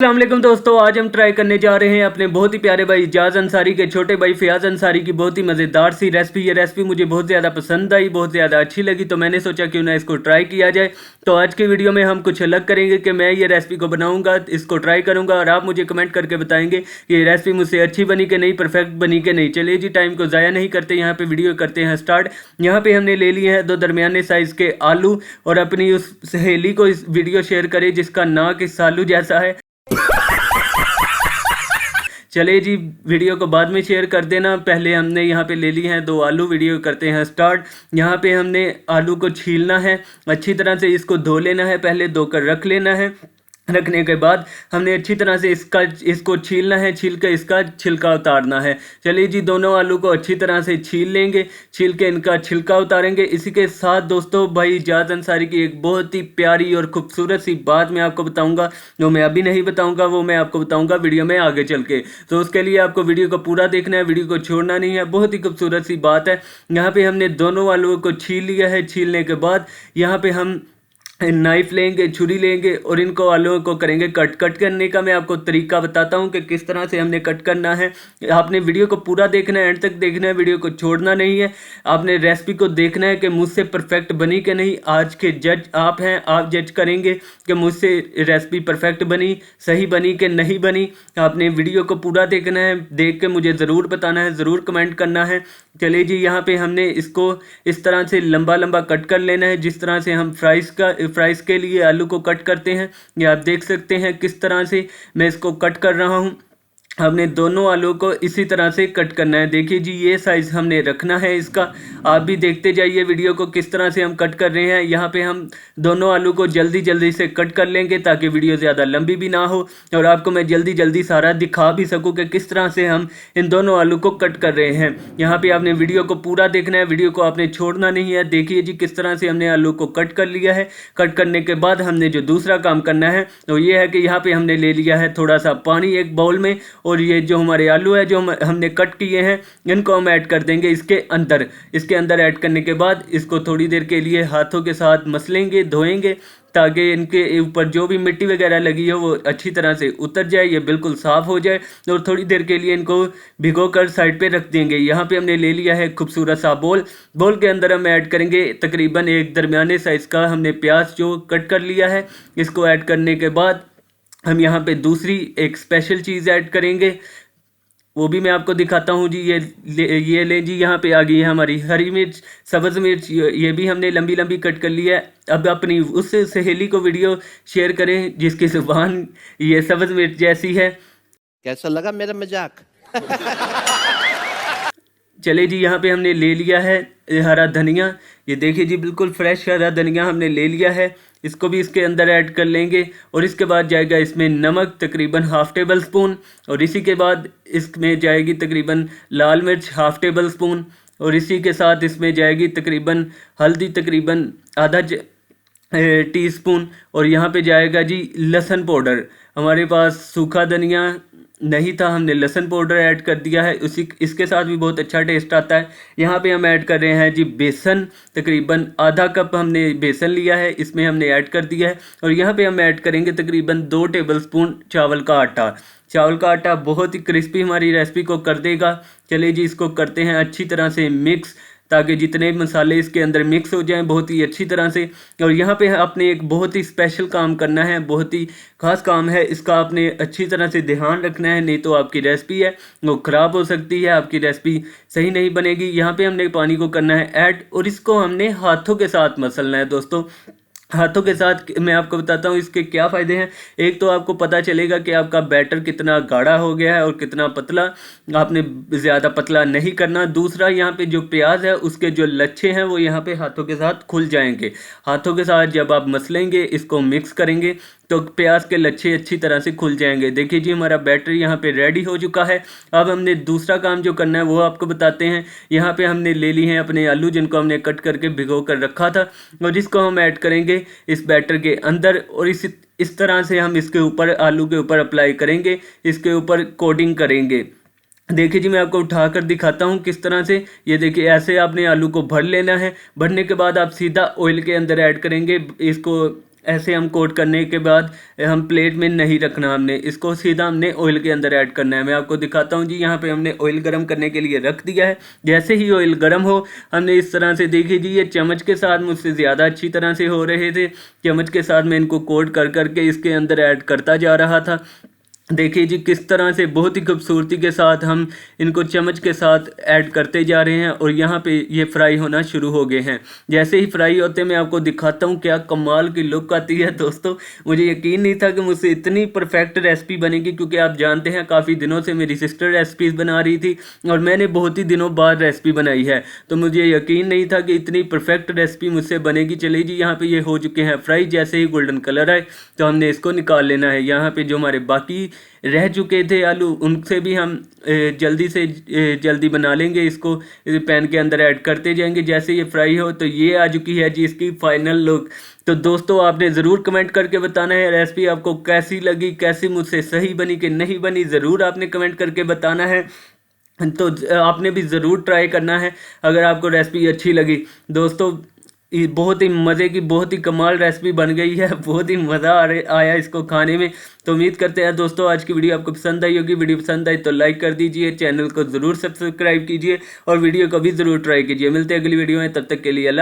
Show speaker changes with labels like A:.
A: अस्सलाम वालेकुम दोस्तों, आज हम ट्राई करने जा रहे हैं अपने बहुत ही प्यारे भाई इजाज अंसारी के छोटे भाई फयाज अंसारी की बहुत ही मज़ेदार सी रेसिपी। ये रेसिपी मुझे बहुत ज़्यादा पसंद आई, बहुत ज़्यादा अच्छी लगी, तो मैंने सोचा क्यों ना इसको ट्राई किया जाए। तो आज की वीडियो में हम कुछ अलग करेंगे कि मैं ये रेसिपी को बनाऊंगा, इसको ट्राई करूंगा और आप मुझे कमेंट करके बताएंगे कि ये रेसिपी मुझसे अच्छी बनी कि नहीं, परफेक्ट बनी कि नहीं। चलिए जी, टाइम को ज़ाया नहीं करते, यहाँ पर वीडियो करते हैं स्टार्ट। यहाँ पर हमने ले लिए हैं 2 दरमियाने साइज़ के आलू और अपनी उस सहेली को इस वीडियो शेयर करें जिसका नाक इस आलू जैसा है। चलिए जी, वीडियो को बाद में शेयर कर देना। पहले हमने यहाँ पे ले लिए हैं 2 आलू। वीडियो करते हैं स्टार्ट। यहाँ पे हमने आलू को छीलना है, अच्छी तरह से इसको धो लेना है, पहले धोकर रख लेना है। रखने के बाद हमने अच्छी तरह से इसको छीलना है, छील के इसका छिलका उतारना है। चलिए जी, दोनों आलू को अच्छी तरह से छील लेंगे, छील के इनका छिलका उतारेंगे। इसी के साथ दोस्तों, भाई इजाज अंसारी की एक बहुत ही प्यारी और खूबसूरत सी बात मैं आपको बताऊंगा, जो मैं अभी नहीं बताऊंगा, वो मैं आपको बताऊंगा वीडियो में आगे चल के। तो उसके लिए आपको वीडियो को पूरा देखना है, वीडियो को छोड़ना नहीं है। बहुत ही खूबसूरत सी बात है। यहाँ पर हमने दोनों आलूओं को छील लिया है। छीलने के बाद यहाँ पर हम नाइफ लेंगे, छुरी लेंगे और इनको आलूओं को करेंगे कट करने का मैं आपको तरीका बताता हूं कि किस तरह से हमने कट करना है। आपने वीडियो को पूरा देखना है, एंड तक देखना है, वीडियो को छोड़ना नहीं है। आपने रेसिपी को देखना है कि मुझसे परफेक्ट बनी कि नहीं। आज के जज आप हैं, आप जज करेंगे कि मुझसे रेसिपी परफेक्ट बनी, सही बनी कि नहीं बनी। आपने वीडियो को पूरा देखना है, देख के मुझे ज़रूर बताना है, ज़रूर कमेंट करना है। चलिए जी, यहाँ पे हमने इसको इस तरह से लंबा लंबा कट कर लेना है, जिस तरह से हम फ्राइज़ के लिए आलू को कट करते हैं। ये आप देख सकते हैं किस तरह से मैं इसको कट कर रहा हूँ। हमने दोनों आलू को इसी तरह से कट करना है। देखिए जी, ये साइज़ हमने रखना है इसका। आप भी देखते जाइए वीडियो को किस तरह से हम कट कर रहे हैं। यहाँ पे हम दोनों आलू को जल्दी जल्दी से कट कर लेंगे ताकि वीडियो ज़्यादा लंबी भी ना हो और आपको मैं जल्दी जल्दी सारा दिखा भी सकूँ कि किस तरह से हम इन दोनों आलू को कट कर रहे हैं। यहाँ पर आपने वीडियो को पूरा देखना है, वीडियो को आपने छोड़ना नहीं है। देखिए जी, किस तरह से हमने आलू को कट कर लिया है। कट करने के बाद हमने जो दूसरा काम करना है तो ये है कि यहाँ पर हमने ले लिया है थोड़ा सा पानी एक बाउल में, और ये जो हमारे आलू है जो हमने कट किए हैं इनको हम ऐड कर देंगे इसके अंदर ऐड करने के बाद इसको थोड़ी देर के लिए हाथों के साथ मसलेंगे, धोएंगे ताकि इनके ऊपर जो भी मिट्टी वगैरह लगी है वो अच्छी तरह से उतर जाए, ये बिल्कुल साफ़ हो जाए। और थोड़ी देर के लिए इनको भिगो कर साइड पे रख देंगे। यहाँ पे हमने ले लिया है खूबसूरत सा बोल के अंदर हम ऐड करेंगे तकरीबन एक दरमियाने साइज़ का हमने प्याज जो कट कर लिया है। इसको ऐड करने के बाद हम यहाँ पे दूसरी एक स्पेशल चीज़ ऐड करेंगे, वो भी मैं आपको दिखाता हूँ जी। ये लें जी, यहाँ पे आ गई है हमारी हरी मिर्च, सब्ज़ मिर्च, ये भी हमने लंबी लंबी कट कर लिया है। अब अपनी उस सहेली को वीडियो शेयर करें जिसकी ज़ुबान ये सब्ज़ मिर्च जैसी है।
B: कैसा लगा मेरा मजाक?
A: चले जी, यहाँ पे हमने ले लिया है हरा धनिया। ये देखिए जी, बिल्कुल फ्रेश हरा धनिया हमने ले लिया है। इसको भी इसके अंदर ऐड कर लेंगे और इसके बाद जाएगा इसमें नमक तकरीबन ½ टेबल स्पून, और इसी के बाद इसमें जाएगी तकरीबन लाल मिर्च ½ टेबल स्पून, और इसी के साथ इसमें जाएगी तकरीबन हल्दी तकरीबन आधा टीस्पून, और यहाँ पे जाएगा जी लहसुन पाउडर। हमारे पास सूखा धनिया नहीं था, हमने लहसुन पाउडर ऐड कर दिया है, इसके साथ भी बहुत अच्छा टेस्ट आता है। यहाँ पे हम ऐड कर रहे हैं जी बेसन, तकरीबन आधा कप हमने बेसन लिया है, इसमें हमने ऐड कर दिया है। और यहाँ पे हम ऐड करेंगे तकरीबन 2 टेबल स्पून चावल का आटा। चावल का आटा बहुत ही क्रिस्पी हमारी रेसिपी को कर देगा। चलिए जी, इसको करते हैं अच्छी तरह से मिक्स ताकि जितने मसाले इसके अंदर मिक्स हो जाएं बहुत ही अच्छी तरह से। और यहाँ पे आपने एक बहुत ही स्पेशल काम करना है, बहुत ही ख़ास काम है, इसका आपने अच्छी तरह से ध्यान रखना है, नहीं तो आपकी रेसिपी है वो ख़राब हो सकती है, आपकी रेसिपी सही नहीं बनेगी। यहाँ पे हमने पानी को करना है ऐड और इसको हमने हाथों के साथ मसलना है दोस्तों। हाथों के साथ मैं आपको बताता हूँ इसके क्या फ़ायदे हैं। एक तो आपको पता चलेगा कि आपका बैटर कितना गाढ़ा हो गया है और कितना पतला, आपने ज़्यादा पतला नहीं करना। दूसरा, यहाँ पे जो प्याज है उसके जो लच्छे हैं वो यहाँ पे हाथों के साथ खुल जाएंगे। हाथों के साथ जब आप मसलेंगे, इसको मिक्स करेंगे तो प्याज के लच्छे अच्छी तरह से खुल जाएंगे। देखिए जी, हमारा बैटर यहाँ पे रेडी हो चुका है। अब हमने दूसरा काम जो करना है वो आपको बताते हैं। यहाँ पे हमने ले ली हैं अपने आलू जिनको हमने कट करके भिगो कर रखा था, और जिसको हम ऐड करेंगे इस बैटर के अंदर, और इस तरह से हम इसके ऊपर आलू के ऊपर अप्लाई करेंगे, इसके ऊपर कोटिंग करेंगे। देखिए जी, मैं आपको उठाकर दिखाता हूँ किस तरह से। ये देखिए, ऐसे आपने आलू को भर लेना है। भरने के बाद आप सीधा ऑयल के अंदर ऐड करेंगे, इसको ऐसे हम कोट करने के बाद हम प्लेट में नहीं रखना, हमने इसको सीधा हमने ऑयल के अंदर ऐड करना है। मैं आपको दिखाता हूँ जी, यहाँ पे हमने ऑयल गर्म करने के लिए रख दिया है। जैसे ही ऑयल गर्म हो हमने इस तरह से, देखिए जी, ये चम्मच के साथ मुझसे ज़्यादा अच्छी तरह से हो रहे थे। चम्मच के साथ मैं इनको कोट कर करके इसके अंदर ऐड करता जा रहा था। देखिए जी किस तरह से बहुत ही खूबसूरती के साथ हम इनको चम्मच के साथ ऐड करते जा रहे हैं और यहाँ पे ये फ्राई होना शुरू हो गए हैं। जैसे ही फ्राई होते मैं आपको दिखाता हूँ क्या कमाल की लुक आती है दोस्तों। मुझे यकीन नहीं था कि मुझसे इतनी परफेक्ट रेसिपी बनेगी, क्योंकि आप जानते हैं काफ़ी दिनों से मेरी सिस्टर रेसिपीज़ बना रही थी और मैंने बहुत ही दिनों बाद रेसिपी बनाई है, तो मुझे यकीन नहीं था कि इतनी परफेक्ट रेसिपी मुझसे बनेगी। चलिए जी, यहाँ पे ये हो चुके हैं फ्राई। जैसे ही गोल्डन कलर आए तो हमने इसको निकाल लेना है। यहाँ पे जो हमारे बाकी रह चुके थे आलू, उनसे भी हम जल्दी से जल्दी बना लेंगे। इसको पैन के अंदर ऐड करते जाएंगे। जैसे ये फ्राई हो तो ये आ चुकी है जी इसकी फाइनल लुक। तो दोस्तों आपने ज़रूर कमेंट करके बताना है रेसिपी आपको कैसी लगी, कैसी मुझसे सही बनी कि नहीं बनी, ज़रूर आपने कमेंट करके बताना है। तो आपने भी ज़रूर ट्राई करना है अगर आपको रेसिपी अच्छी लगी। दोस्तों ये बहुत ही मज़े की, बहुत ही कमाल रेसिपी बन गई है, बहुत ही मज़ा आया इसको खाने में। तो उम्मीद करते हैं दोस्तों आज की वीडियो आपको पसंद आई होगी। वीडियो पसंद आई तो लाइक कर दीजिए, चैनल को ज़रूर सब्सक्राइब कीजिए और वीडियो को भी ज़रूर ट्राई कीजिए। मिलते हैं अगली वीडियो में, तब तक के लिए अल्लाह।